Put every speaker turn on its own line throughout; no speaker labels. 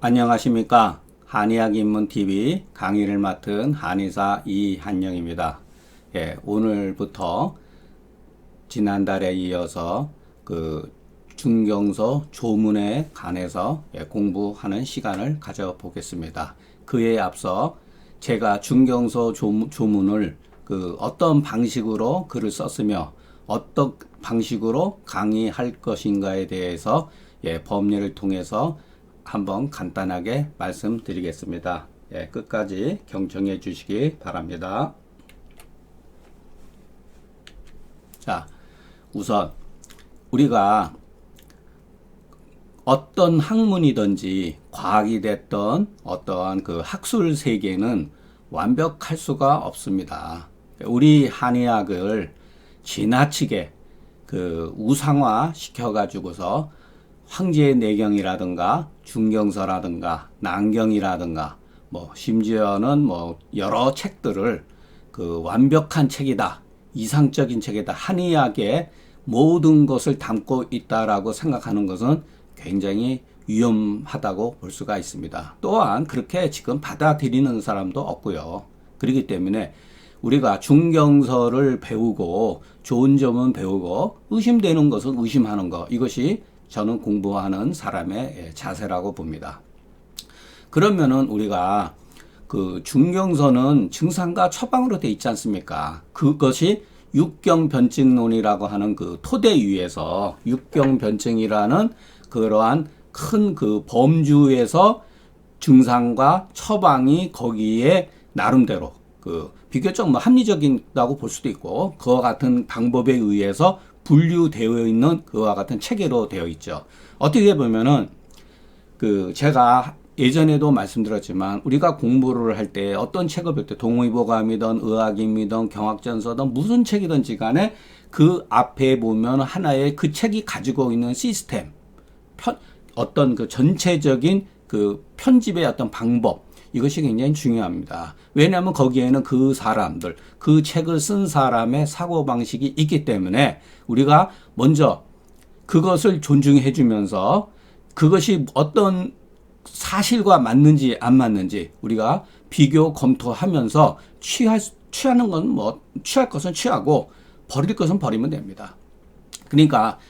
안녕하십니까. 한의학 입문TV 강의를 맡은 한의사 이한영입니다. 오늘부터 지난달에 이어서 그 중경서 조문에 관해서 공부하는 시간을 가져보겠습니다. 그에 앞서 제가 중경서 조문을 어떤 방식으로 글을 썼으며 어떤 방식으로 강의할 것인가에 대해서 법례를 통해서 한번 간단하게 말씀드리겠습니다. 끝까지 경청해 주시기 바랍니다. 자, 우선 우리가 어떤 학문이든지 과학이 됐던 어떠한 그 학술 세계는 완벽할 수가 없습니다. 우리 한의학을 지나치게 우상화 시켜가지고서 황제의 내경이라든가 중경서라든가 난경이라든가 심지어는 여러 책들을 완벽한 책이다, 이상적인 책이다, 한의학의 모든 것을 담고 있다라고 생각하는 것은 굉장히 위험하다고 볼 수가 있습니다. 또한 그렇게 지금 받아들이는 사람도 없고요. 그렇기 때문에 우리가 중경서를 배우고 좋은 점은 배우고 의심되는 것은 의심하는 것, 이것이 저는 공부하는 사람의 자세라고 봅니다. 그러면은 우리가 중경서는 증상과 처방으로 되어 있지 않습니까? 그것이 육경변증론이라고 하는 토대 위에서 육경변증이라는 그러한 큰 범주에서 증상과 처방이 거기에 나름대로 비교적 합리적이라고 볼 수도 있고 그와 같은 방법에 의해서 분류되어 있는 그와 같은 체계로 되어 있죠. 어떻게 보면은 제가 예전에도 말씀드렸지만 우리가 공부를 할 때 어떤 책을 볼 때 동의보감이든 의학임이든 경학전서든 무슨 책이든지 간에 그 앞에 보면 하나의 그 책이 가지고 있는 시스템, 어떤 전체적인 편집의 어떤 방법, 이것이 굉장히 중요합니다. 왜냐하면 거기에는 그 사람들, 그 책을 쓴 사람의 사고방식이 있기 때문에 우리가 먼저 그것을 존중해 주면서 그것이 어떤 사실과 맞는지 안 맞는지 우리가 비교 검토하면서 취하는 건 취할 것은 취하고 버릴 것은 버리면 됩니다. 그러니까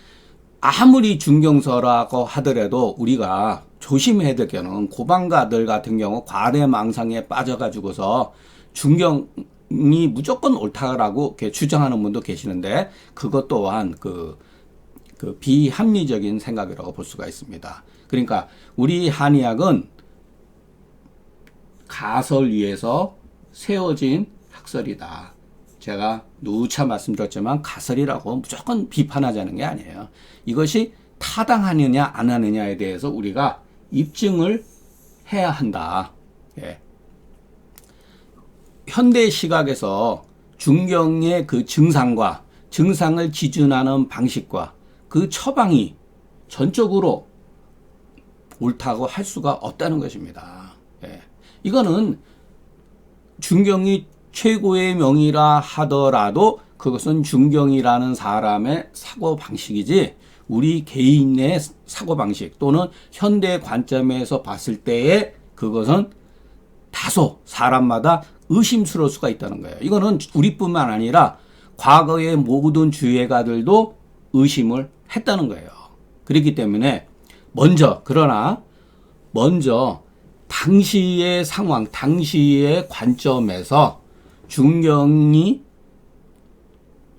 아무리 중경서라고 하더라도 우리가 조심해야 될 경우는 고방가들 같은 경우 과대망상에 빠져가지고서 중경이 무조건 옳다라고 이렇게 주장하는 분도 계시는데 그것 또한 비합리적인 생각이라고 볼 수가 있습니다. 그러니까 우리 한의학은 가설 위에서 세워진 학설이다. 제가 누차 말씀드렸지만 가설이라고 무조건 비판하자는 게 아니에요. 이것이 타당하느냐 안 하느냐에 대해서 우리가 입증을 해야 한다. 현대 시각에서 중경의 증상과 증상을 기준하는 방식과 그 처방이 전적으로 옳다고 할 수가 없다는 것입니다. 이거는 중경이 최고의 명이라 하더라도 그것은 중경이라는 사람의 사고방식이지 우리 개인의 사고방식 또는 현대 관점에서 봤을 때의 그것은 다소 사람마다 의심스러울 수가 있다는 거예요. 이거는 우리뿐만 아니라 과거의 모든 주예가들도 의심을 했다는 거예요. 그렇기 때문에 먼저 당시의 상황, 당시의 관점에서 중경이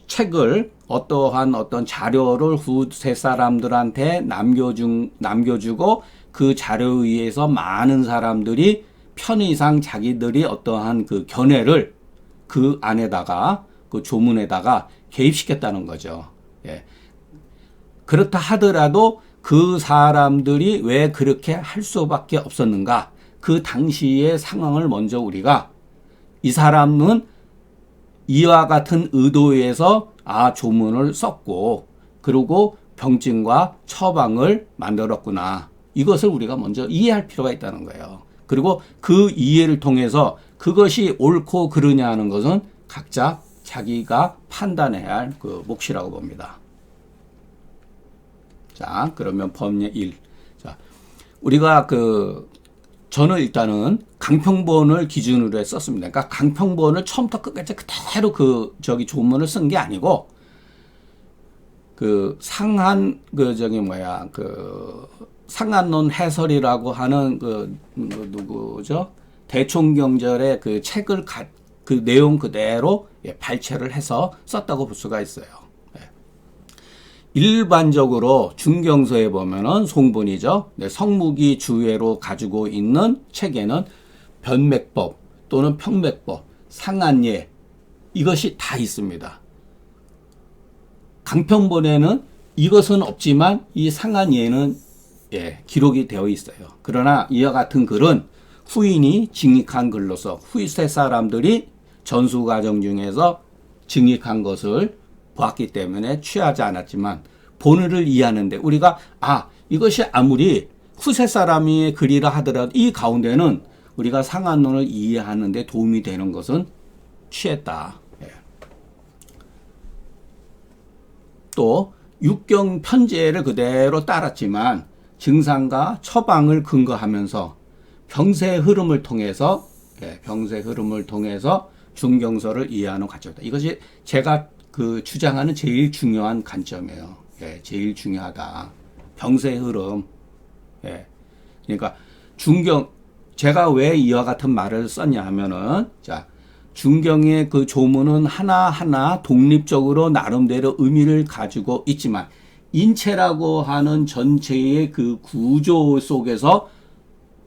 책을 어떤 자료를 후세 사람들한테 남겨주고 그 자료에 의해서 많은 사람들이 편의상 자기들이 어떠한 견해를 그 안에다가 조문에다가 개입시켰다는 거죠. 그렇다 하더라도 그 사람들이 왜 그렇게 할 수밖에 없었는가? 그 당시의 상황을 먼저 우리가 이 사람은 이와 같은 의도에서 조문을 썼고 그리고 병증과 처방을 만들었구나. 이것을 우리가 먼저 이해할 필요가 있다는 거예요. 그리고 그 이해를 통해서 그것이 옳고 그르냐 하는 것은 각자 자기가 판단해야 할 몫이라고 봅니다. 자, 그러면 법례 1. 자, 우리가 저는 일단은 강평본을 기준으로 썼습니다. 그러니까 강평본을 처음부터 끝까지 그대로 조문을 쓴 게 아니고, 상한론 해설이라고 하는 누구죠? 대총경절의 그 책을 그 내용 그대로 발췌를 해서 썼다고 볼 수가 있어요. 일반적으로 중경서에 보면은 송본이죠. 성무기 주회로 가지고 있는 책에는 변맥법 또는 평맥법, 상한예 이것이 다 있습니다. 강평본에는 이것은 없지만 이 상한예는 기록이 되어 있어요. 그러나 이와 같은 글은 후인이 증익한 글로서 후세 사람들이 전수 과정 중에서 증익한 것을 보았기 때문에 취하지 않았지만 본의를 이해하는데 우리가 이것이 아무리 후세 사람의 글이라 하더라도 이 가운데는 우리가 상한론을 이해하는 데 도움이 되는 것은 취했다. 또 육경 편제를 그대로 따랐지만 증상과 처방을 근거하면서 병세의 흐름을 통해서 중경서를 이해하는 관점이다. 이것이 제가 주장하는 제일 중요한 관점이에요. 제일 중요하다. 병세의 흐름. 그러니까 제가 왜 이와 같은 말을 썼냐 하면은, 중경의 그 조문은 하나하나 독립적으로 나름대로 의미를 가지고 있지만, 인체라고 하는 전체의 그 구조 속에서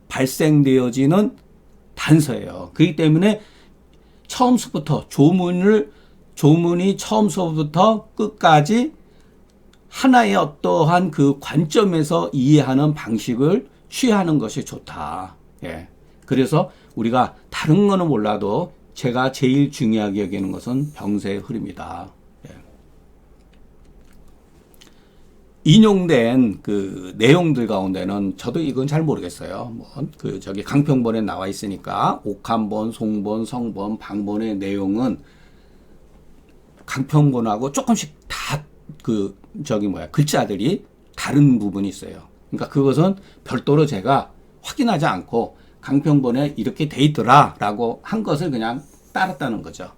발생되어지는 단서예요. 그렇기 때문에 처음서부터 조문이 처음서부터 끝까지 하나의 어떠한 그 관점에서 이해하는 방식을 취하는 것이 좋다. 그래서 우리가 다른 거는 몰라도 제가 제일 중요하게 여기는 것은 병세의 흐름이다. 인용된 그 내용들 가운데는 저도 이건 잘 모르겠어요. 강평본에 나와 있으니까 옥한본, 송본, 성본, 방본의 내용은 강평본하고 조금씩 다 글자들이 다른 부분이 있어요. 그러니까 그것은 별도로 제가 확인하지 않고 강평본에 이렇게 돼 있더라라고 한 것을 그냥 따랐다는 거죠.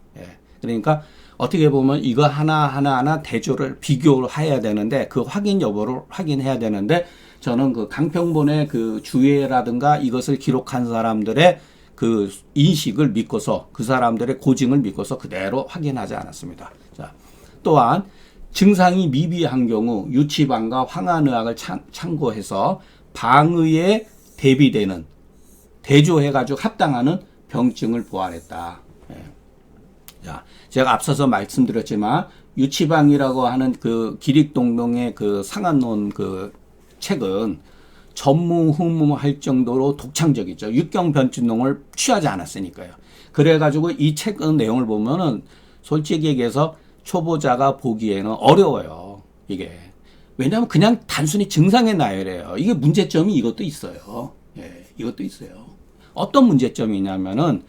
그러니까 어떻게 보면 이거 하나 대조를 비교를 해야 되는데 그 확인 여부를 확인해야 되는데 저는 그 강평본의 그 주해라든가 이것을 기록한 사람들의 그 인식을 믿고서 그 사람들의 고증을 믿고서 그대로 확인하지 않았습니다. 자, 또한 증상이 미비한 경우 유치방과 황한의학을 참고해서 방의에 대비되는 대조해가지고 합당하는 병증을 보완했다. 자, 제가 앞서서 말씀드렸지만 유치방이라고 하는 그 기릭동동의 그 상한론 그 책은 전무후무할 정도로 독창적이죠. 육경변진론을 취하지 않았으니까요. 그래가지고 이 책 내용을 보면은 솔직히 얘기해서 초보자가 보기에는 어려워요. 이게. 왜냐하면 그냥 단순히 증상의 나열이에요. 이게 문제점이 이것도 있어요. 이것도 있어요. 어떤 문제점이 있냐면은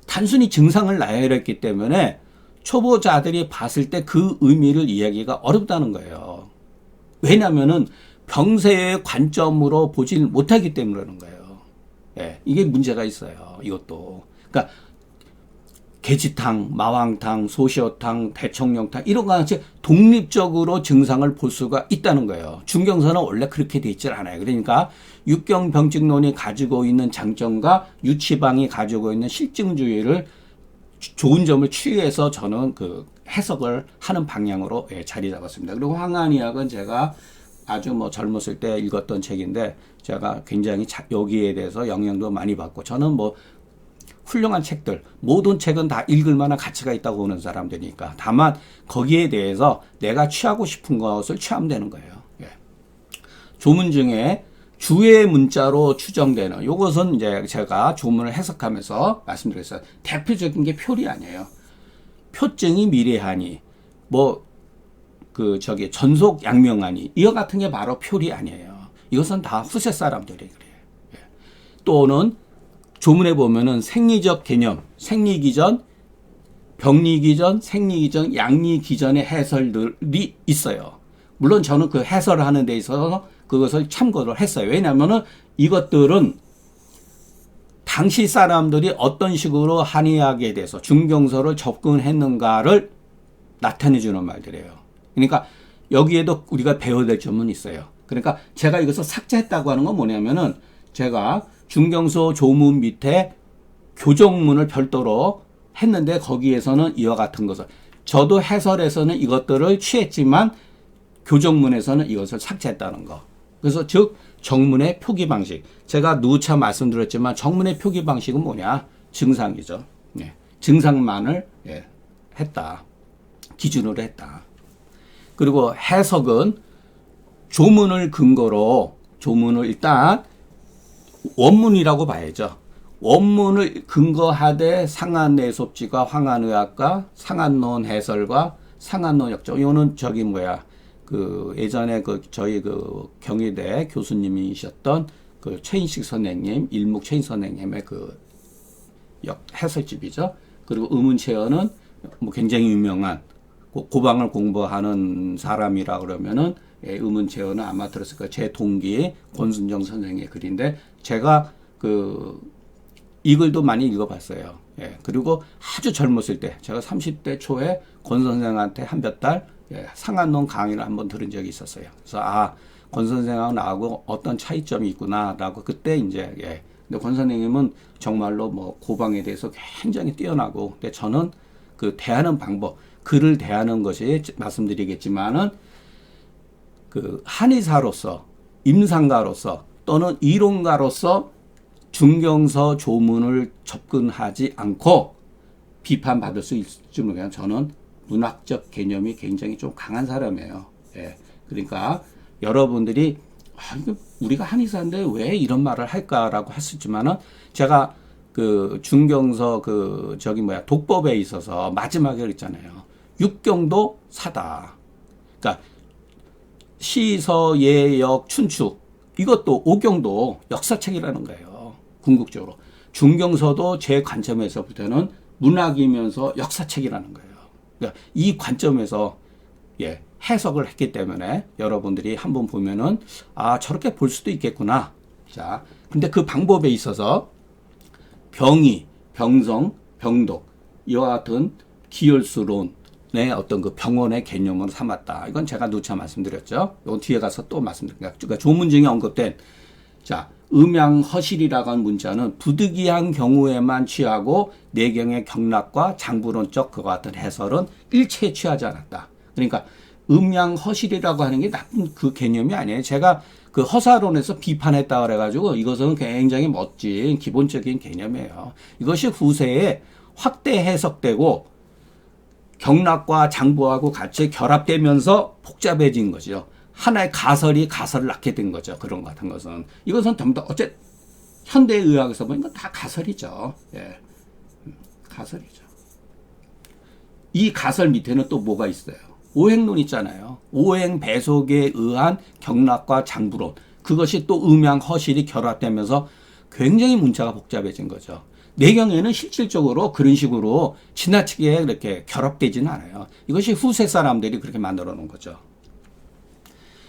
단순히 증상을 나열했기 때문에 초보자들이 봤을 때 그 의미를 이해하기가 어렵다는 거예요. 왜냐하면은 병세의 관점으로 보질 못하기 때문에 그런 거예요. 이게 문제가 있어요. 이것도. 그러니까 개지탕, 마왕탕, 소시오탕, 대청령탕 이런 거 같이 독립적으로 증상을 볼 수가 있다는 거예요. 중경서는 원래 그렇게 돼 있질 않아요. 그러니까 육경병증론이 가지고 있는 장점과 유치방이 가지고 있는 실증주의를 좋은 점을 취해서 저는 그 해석을 하는 방향으로 자리 잡았습니다. 그리고 황한의학은 제가 아주 젊었을 때 읽었던 책인데 제가 굉장히 여기에 대해서 영향도 많이 받고 저는 훌륭한 책들, 모든 책은 다 읽을 만한 가치가 있다고 보는 사람들이니까. 다만 거기에 대해서 내가 취하고 싶은 것을 취하면 되는 거예요. 조문 중에 주의 문자로 추정되는 이것은 이제 제가 조문을 해석하면서 말씀드렸어요. 대표적인 게 표리 아니에요. 표증이 미래하니 전속 양명하니 이와 같은 게 바로 표리 아니에요. 이것은 다 후세 사람들이 그래요. 또는 조문에 보면은 생리적 개념, 생리기전, 병리기전, 생리기전, 양리기전의 해설들이 있어요. 물론 저는 그 해설을 하는 데 있어서 그것을 참고를 했어요. 왜냐하면은 이것들은 당시 사람들이 어떤 식으로 한의학에 대해서 중경서를 접근했는가를 나타내 주는 말들이에요. 그러니까 여기에도 우리가 배워야 될 점은 있어요. 그러니까 제가 이것을 삭제했다고 하는 건 뭐냐면은 제가 중경서 조문 밑에 교정문을 별도로 했는데 거기에서는 이와 같은 것을 저도 해설에서는 이것들을 취했지만 교정문에서는 이것을 삭제했다는 거. 그래서 즉 정문의 표기 방식. 제가 누차 말씀드렸지만 정문의 표기 방식은 뭐냐? 증상이죠. 예. 증상만을 했다. 기준으로 했다. 그리고 해석은 조문을 근거로 조문을 일단 원문이라고 봐야죠. 원문을 근거하되 상한내섭지가 황한의학과 상한론 해설과 상한론 역정. 이거는 예전에 저희 경희대 교수님이셨던 최인식 선생님, 일묵 최인 선생님의 해설집이죠. 그리고 의문체어는 굉장히 유명한 고방을 공부하는 사람이라 그러면은 의문체어는 아마 들었을 거예요. 제 동기 권순정 선생의 글인데 제가 이 글도 많이 읽어봤어요. 그리고 아주 젊었을 때 제가 30대 초에 권 선생한테 한 몇 달 상한론 강의를 한번 들은 적이 있었어요. 그래서 권 선생하고 나하고 어떤 차이점이 있구나라고 그때 근데 권 선생님은 정말로 고방에 대해서 굉장히 뛰어나고, 근데 저는 대하는 방법, 글을 대하는 것이 말씀드리겠지만은 한의사로서, 임상가로서 또는 이론가로서 중경서 조문을 접근하지 않고 비판받을 수 있을지 모르겠어요. 저는 문학적 개념이 굉장히 좀 강한 사람이에요. 그러니까 여러분들이 우리가 한의사인데 왜 이런 말을 할까라고 했었지만은 제가 중경서 독법에 있어서 마지막에 그랬잖아요. 육경도 사다. 그러니까 시서 예역 춘추 이것도 오경도 역사책이라는 거예요. 궁극적으로 중경서도 제 관점에서부터는 문학이면서 역사책이라는 거예요. 그러니까 이 관점에서 해석을 했기 때문에 여러분들이 한번 보면은 저렇게 볼 수도 있겠구나. 자, 근데 그 방법에 있어서 병이, 병성, 병독 이와 같은 기혈수론의 어떤 병원의 개념으로 삼았다. 이건 제가 누차 말씀드렸죠. 이건 뒤에 가서 또 말씀드릴게요. 그러니까 조문증에 언급된 음양허실이라고 하는 문자는 부득이한 경우에만 취하고 내경의 경락과 장부론적 그와 같은 해설은 일체에 취하지 않았다. 그러니까 음양허실이라고 하는 게 나쁜 개념이 아니에요. 제가 허사론에서 비판했다 그래가지고 이것은 굉장히 멋진 기본적인 개념이에요. 이것이 후세에 확대 해석되고 경락과 장부하고 같이 결합되면서 복잡해진 거죠. 하나의 가설을 낳게 된 거죠. 그런 것 같은 것은. 이것은 전부 다 현대의학에서 보면 다 가설이죠. 가설이죠. 이 가설 밑에는 또 뭐가 있어요? 오행론 있잖아요. 오행 배속에 의한 경락과 장부론. 그것이 또 음양허실이 결합되면서 굉장히 문자가 복잡해진 거죠. 내경에는 실질적으로 그런 식으로 지나치게 이렇게 결합되지는 않아요. 이것이 후세 사람들이 그렇게 만들어 놓은 거죠.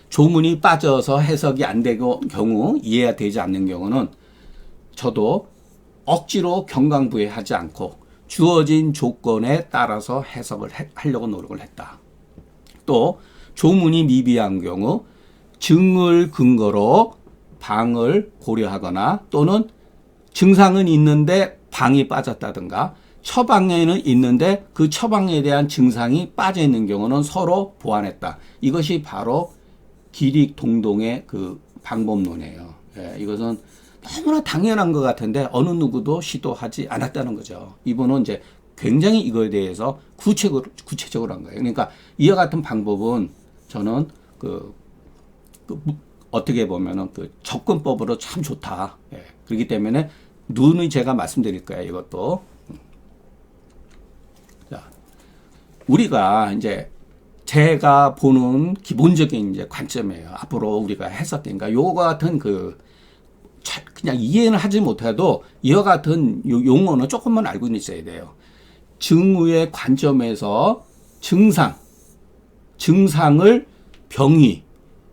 조문이 빠져서 해석이 안 되고 경우, 이해가 되지 않는 경우는 저도 억지로 경강부회하지 않고 주어진 조건에 따라서 해석을 하려고 노력을 했다. 또 조문이 미비한 경우 증을 근거로 방을 고려하거나 또는 증상은 있는데 방이 빠졌다든가 처방에는 있는데 그 처방에 대한 증상이 빠져 있는 경우는 서로 보완했다. 이것이 바로 기릭동동의 방법론이에요. 이것은 너무나 당연한 것 같은데 어느 누구도 시도하지 않았다는 거죠. 이분은 이제 굉장히 이거에 대해서 구체적으로 한 거예요. 그러니까 이와 같은 방법은 저는 어떻게 보면은 접근법으로 참 좋다. 그렇기 때문에 누누이 제가 말씀드릴 거예요. 이것도. 자, 우리가 이제 제가 보는 기본적인 이제 관점이에요. 앞으로 우리가 해석된가 요거 같은 그냥 이해는 하지 못해도 이와 같은 용어는 조금만 알고 있어야 돼요. 증후의 관점에서 증상을 병이,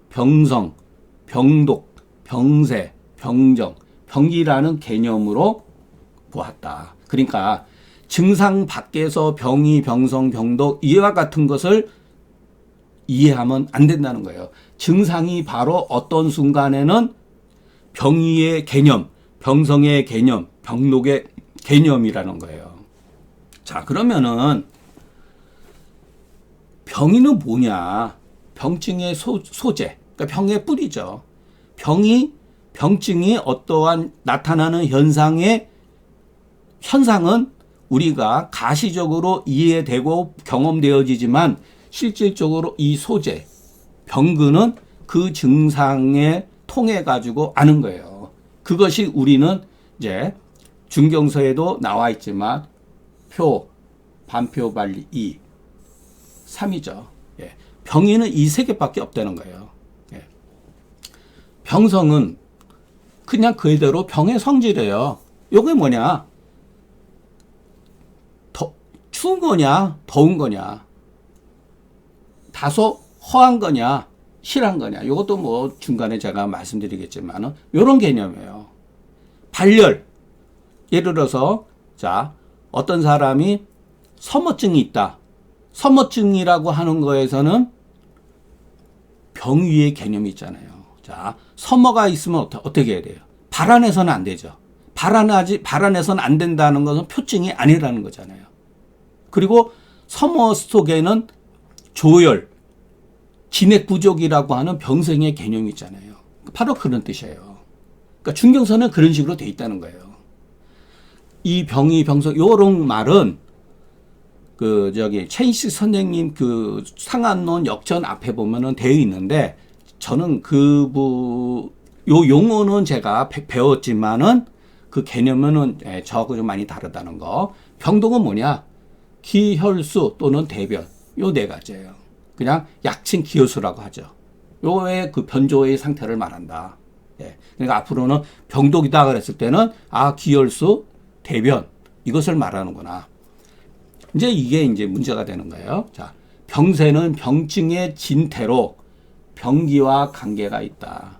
병성, 병독, 병세, 병정, 병기라는 개념으로 보았다. 그러니까 증상 밖에서 병이, 병성, 병독 이와 같은 것을 이해하면 안 된다는 거예요. 증상이 바로 어떤 순간에는 병의의 개념, 병성의 개념, 병독의 개념이라는 거예요. 자, 그러면은 병인은 뭐냐? 병증의 소재, 그러니까 병의 뿌리죠. 병증이 어떠한 나타나는 현상은 우리가 가시적으로 이해되고 경험되어지지만 실질적으로 이 소재, 병근은 그 증상에 통해 가지고 아는 거예요. 그것이 우리는 이제 중경서에도 나와 있지만 표, 반표, 반리, 이 3이죠. 예. 병인은 이 세 개밖에 없다는 거예요. 예. 병성은 그냥 그대로 병의 성질이에요. 요게 뭐냐? 추운 거냐? 더운 거냐? 다소 허한 거냐? 실한 거냐? 이것도 뭐 중간에 제가 말씀드리겠지만은 요런 개념이에요. 발열. 예를 들어서 자, 어떤 사람이 서머증이 있다. 서머증이라고 하는 거에서는 병위의 개념이 있잖아요. 자, 서머가 있으면 어떻게 해야 돼요? 발안해서는 안 되죠. 발안해서는 안 된다는 것은 표증이 아니라는 거잖아요. 그리고 서머 속에는 조열, 진액 부족이라고 하는 병생의 개념이 있잖아요. 바로 그런 뜻이에요. 그러니까 중경서는 그런 식으로 돼 있다는 거예요. 이 병이 병성 요런 말은 최인식 선생님 상한론 역전 앞에 보면은 되어 있는데 저는 요 용어는 제가 배웠지만은 그 개념은 저하고 좀 많이 다르다는 거. 병독은 뭐냐? 기혈수 또는 대변. 요 네 가지예요. 그냥 약칭 기혈수라고 하죠. 요의 그 변조의 상태를 말한다. 예. 그러니까 앞으로는 병독이다 그랬을 때는 기혈수, 대변 이것을 말하는구나. 이게 문제가 되는 거예요. 자, 병세는 병증의 진태로 병기와 관계가 있다.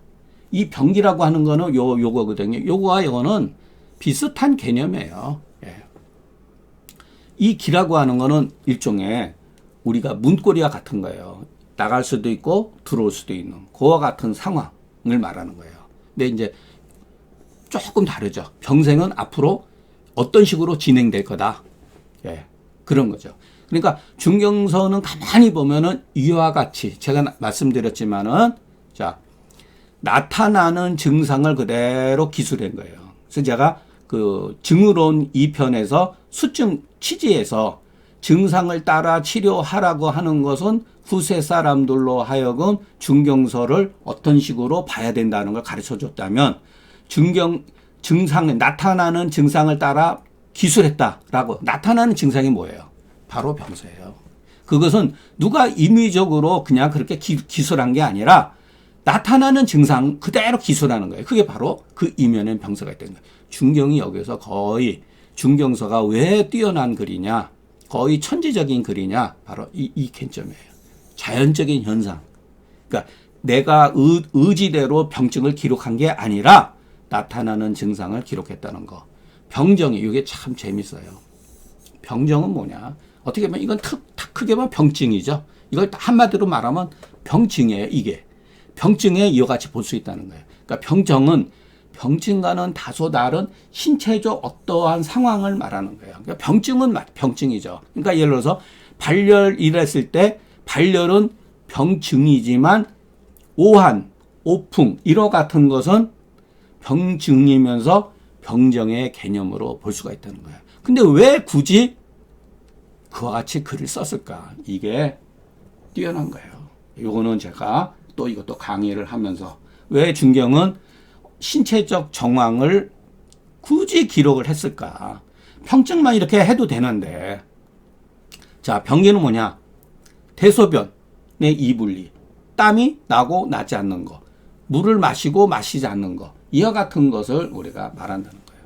이 병기라고 하는 거는 요거거든요. 요거와 요거는 비슷한 개념이에요. 예. 이 기라고 하는 거는 일종의 우리가 문고리와 같은 거예요. 나갈 수도 있고 들어올 수도 있는 그와 같은 상황을 말하는 거예요. 근데 이제 조금 다르죠. 병생은 앞으로 어떤 식으로 진행될 거다. 예. 그런 거죠. 그러니까 중경서는 가만히 보면은 이와 같이 제가 말씀드렸지만은 자, 나타나는 증상을 그대로 기술한 거예요. 그래서 제가 증으론 2편에서 수증 취지에서 증상을 따라 치료하라고 하는 것은 후세 사람들로 하여금 중경서를 어떤 식으로 봐야 된다는 걸 가르쳐 줬다면 나타나는 증상을 따라 기술했다라고. 나타나는 증상이 뭐예요? 바로 병세예요. 그것은 누가 임의적으로 그냥 그렇게 기술한 게 아니라 나타나는 증상 그대로 기술하는 거예요. 그게 바로 그 이면엔 병세가 있다는 거예요. 중경이 여기서 거의 중경서가 왜 뛰어난 글이냐, 거의 천재적인 글이냐, 바로 이 관점이에요. 자연적인 현상. 그러니까 내가 의지대로 병증을 기록한 게 아니라 나타나는 증상을 기록했다는 거. 병정이 이게 참 재밌어요. 병정은 뭐냐? 어떻게 보면 이건 크게 보면 병증이죠. 이걸 한마디로 말하면 병증이에요. 이게 병증에 이와 같이 볼 수 있다는 거예요. 그러니까 병정은 병증과는 다소 다른 신체적 어떠한 상황을 말하는 거예요. 그러니까 병증은 병증이죠. 그러니까 예를 들어서 발열 이랬을 때 발열은 병증이지만 오한, 오풍 이와 같은 것은 병증이면서 병정의 개념으로 볼 수가 있다는 거예요. 근데 왜 굳이 그와 같이 글을 썼을까? 이게 뛰어난 거예요. 이거는 제가 또 이것도 강의를 하면서 왜 중경은 신체적 정황을 굳이 기록을 했을까? 평증만 이렇게 해도 되는데. 자, 병기는 뭐냐? 대소변의 이분리, 땀이 나고 나지 않는 거, 물을 마시고 마시지 않는 거, 이와 같은 것을 우리가 말한다는 거예요.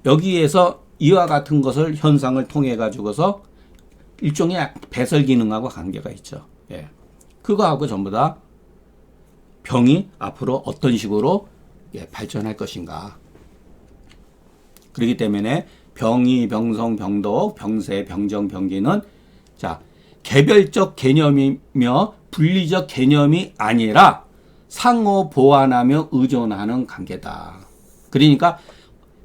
여기에서 이와 같은 것을 현상을 통해 가지고서 일종의 배설 기능하고 관계가 있죠. 예. 그거하고 전부 다 병이 앞으로 어떤 식으로 발전할 것인가. 그렇기 때문에 병이, 병성, 병독, 병세, 병정, 병기는 자, 개별적 개념이며 분리적 개념이 아니라 상호 보완하며 의존하는 관계다. 그러니까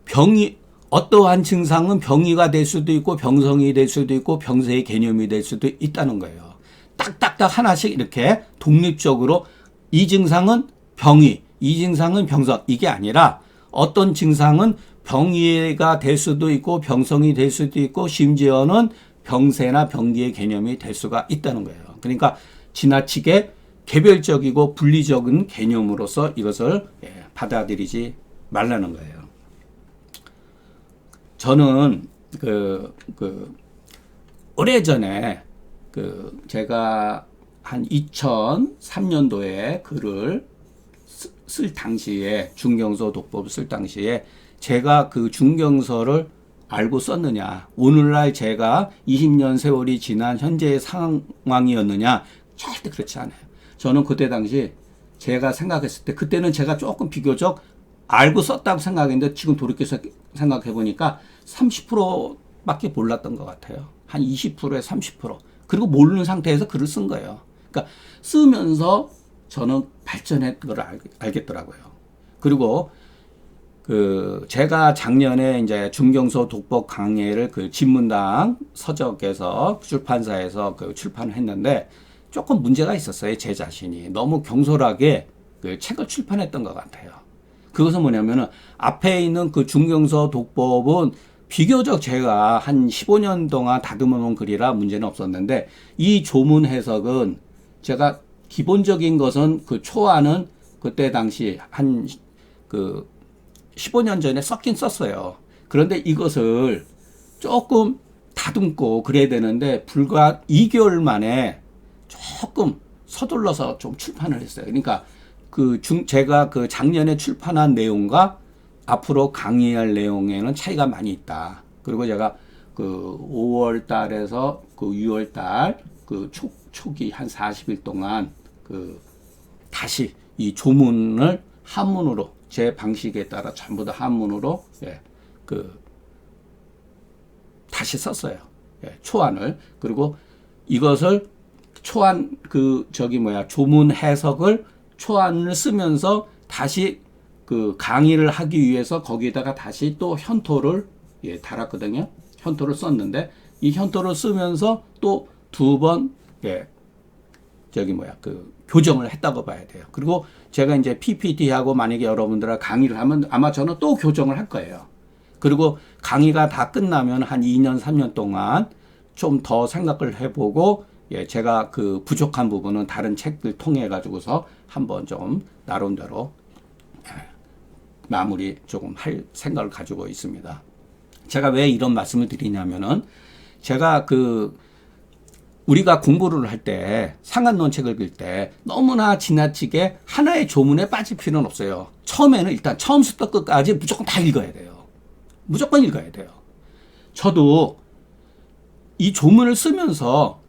병이 어떠한 증상은 병이가 될 수도 있고 병성이 될 수도 있고 병세의 개념이 될 수도 있다는 거예요. 딱딱딱 하나씩 이렇게 독립적으로 이 증상은 병이, 이 증상은 병성 이게 아니라 어떤 증상은 병이가 될 수도 있고 병성이 될 수도 있고 심지어는 병세나 병기의 개념이 될 수가 있다는 거예요. 그러니까 지나치게 개별적이고 분리적인 개념으로서 이것을 받아들이지 말라는 거예요. 저는 오래전에 제가 한 2003년도에 글을 쓸 당시에 중경서 독법을 쓸 당시에 제가 그 중경서를 알고 썼느냐, 오늘날 제가 20년 세월이 지난 현재의 상황이었느냐, 절대 그렇지 않아요. 저는 그때 당시 제가 생각했을 때 그때는 제가 조금 비교적 알고 썼다고 생각했는데 지금 돌이켜서 생각해 보니까 30%밖에 몰랐던 것 같아요. 한 20%에 30%. 그리고 모르는 상태에서 글을 쓴 거예요. 그러니까 쓰면서 저는 발전했던 걸 알겠더라고요. 그리고 제가 작년에 이제 중경서 독법 강해를 진문당 서적에서 출판사에서 출판을 했는데 조금 문제가 있었어요. 제 자신이. 너무 경솔하게 책을 출판했던 것 같아요. 그것은 뭐냐면은 앞에 있는 중경서 독법은 비교적 제가 한 15년 동안 다듬어 놓은 글이라 문제는 없었는데 이 조문 해석은 제가 기본적인 것은 초안은 그때 당시 한 15년 전에 썼긴 썼어요. 그런데 이것을 조금 다듬고 그래야 되는데 불과 2개월 만에 조금 서둘러서 좀 출판을 했어요. 그러니까 제가 작년에 출판한 내용과 앞으로 강의할 내용에는 차이가 많이 있다. 그리고 제가 5월 달에서 6월 달 초기 한 40일 동안 다시 이 조문을 한문으로 제 방식에 따라 전부 다 한문으로 다시 썼어요. 초안을. 그리고 이것을 초안 조문 해석을 초안을 쓰면서 다시 강의를 하기 위해서 거기에다가 다시 또 현토를 달았거든요. 현토를 썼는데 이 현토를 쓰면서 또 두 번 교정을 했다고 봐야 돼요. 그리고 제가 이제 PPT하고 만약에 여러분들과 강의를 하면 아마 저는 또 교정을 할 거예요. 그리고 강의가 다 끝나면 한 2년, 3년 동안 좀 더 생각을 해보고 제가 부족한 부분은 다른 책들 통해 가지고서 한번 좀 나름대로 마무리 조금 할 생각을 가지고 있습니다. 제가 왜 이런 말씀을 드리냐면은 제가 우리가 공부를 할 때 상한론 책을 읽을 때 너무나 지나치게 하나의 조문에 빠질 필요는 없어요. 처음에는 일단 처음부터 끝까지 무조건 다 읽어야 돼요. 무조건 읽어야 돼요. 저도 이 조문을 쓰면서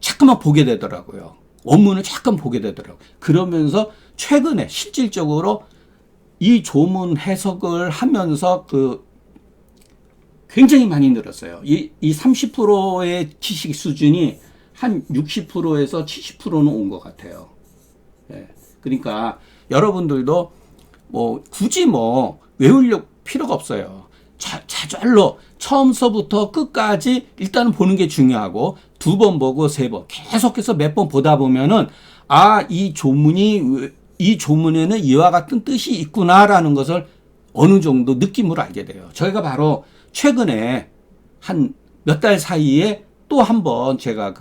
자꾸만 보게 되더라고요. 원문을 잠깐 보게 되더라고요. 그러면서 최근에 실질적으로 이 조문 해석을 하면서 굉장히 많이 늘었어요. 이 30%의 지식 수준이 한 60%에서 70%는 온 것 같아요. 그러니까 여러분들도 굳이 외우려 필요가 없어요. 저절로 처음서부터 끝까지 일단은 보는 게 중요하고 2번 보고 3번 계속해서 몇 번 보다 보면은 이 조문에는 이와 같은 뜻이 있구나라는 것을 어느 정도 느낌으로 알게 돼요. 저희가 바로 최근에 한 몇 달 사이에 또 한 번 제가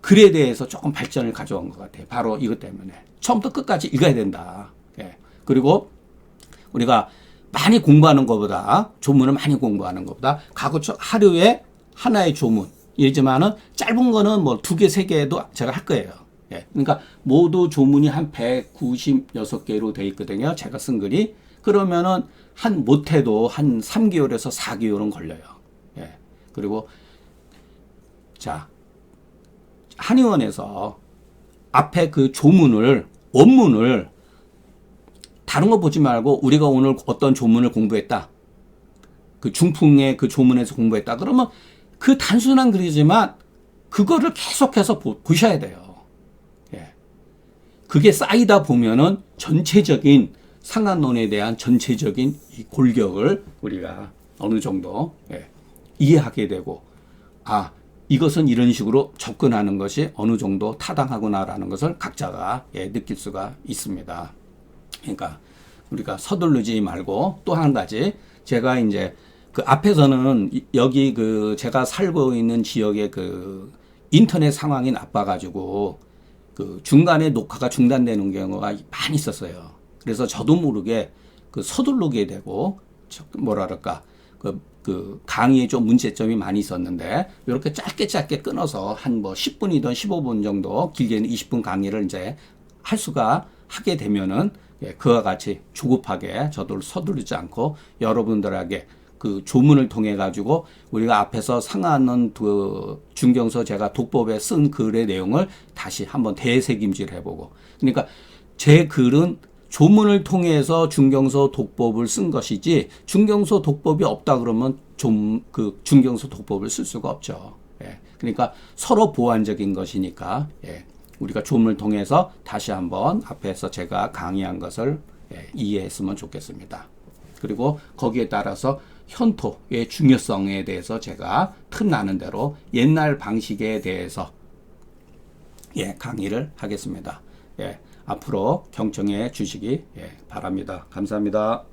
글에 대해서 조금 발전을 가져온 것 같아요. 바로 이것 때문에. 처음부터 끝까지 읽어야 된다. 그리고 우리가 많이 공부하는 것보다, 조문을 많이 공부하는 것보다, 하루에 하나의 조문, 예지만은 짧은 거는 2개, 3개도 제가 할 거예요. 그러니까 모두 조문이 한 196개로 되어 있거든요. 제가 쓴 글이. 그러면은 못해도 한 3개월에서 4개월은 걸려요. 그리고, 한의원에서 앞에 조문을, 원문을 다른 거 보지 말고 우리가 오늘 어떤 조문을 공부했다. 그 중풍의 그 조문에서 공부했다. 그러면 그 단순한 글이지만 그거를 계속해서 보셔야 돼요. 예. 그게 쌓이다 보면은 전체적인 상한론에 대한 전체적인 이 골격을 우리가 어느 정도 이해하게 되고, 아, 이것은 이런 식으로 접근하는 것이 어느 정도 타당하구나라는 것을 각자가 느낄 수가 있습니다. 그러니까 우리가 서두르지 말고, 또 한 가지, 제가 이제 그 앞에서는 여기 그 제가 살고 있는 지역의 그 인터넷 상황이 나빠가지고 그 중간에 녹화가 중단되는 경우가 많이 있었어요. 그래서 저도 모르게 그 서두르게 되고, 뭐랄까, 그 강의에 좀 문제점이 많이 있었는데, 이렇게 짧게 끊어서 한 뭐 10분이든 15분 정도, 길게는 20분 강의를 이제 하게 되면은, 그와 같이 조급하게 저도 서두르지 않고 여러분들에게 그 조문을 통해 가지고 우리가 앞에서 상하는 그 중경서 제가 독법에 쓴 글의 내용을 다시 한번 대새김질 해보고, 그러니까 제 글은 조문을 통해서 중경서 독법을 쓴 것이지, 중경서 독법이 없다 그러면 그 중경서 독법을 쓸 수가 없죠. 그러니까 서로 보완적인 것이니까, 우리가 조문을 통해서 다시 한번 앞에서 제가 강의한 것을 이해했으면 좋겠습니다. 그리고 거기에 따라서 현토의 중요성에 대해서 제가 틈나는 대로 옛날 방식에 대해서 강의를 하겠습니다. 앞으로 경청해 주시기 바랍니다. 감사합니다.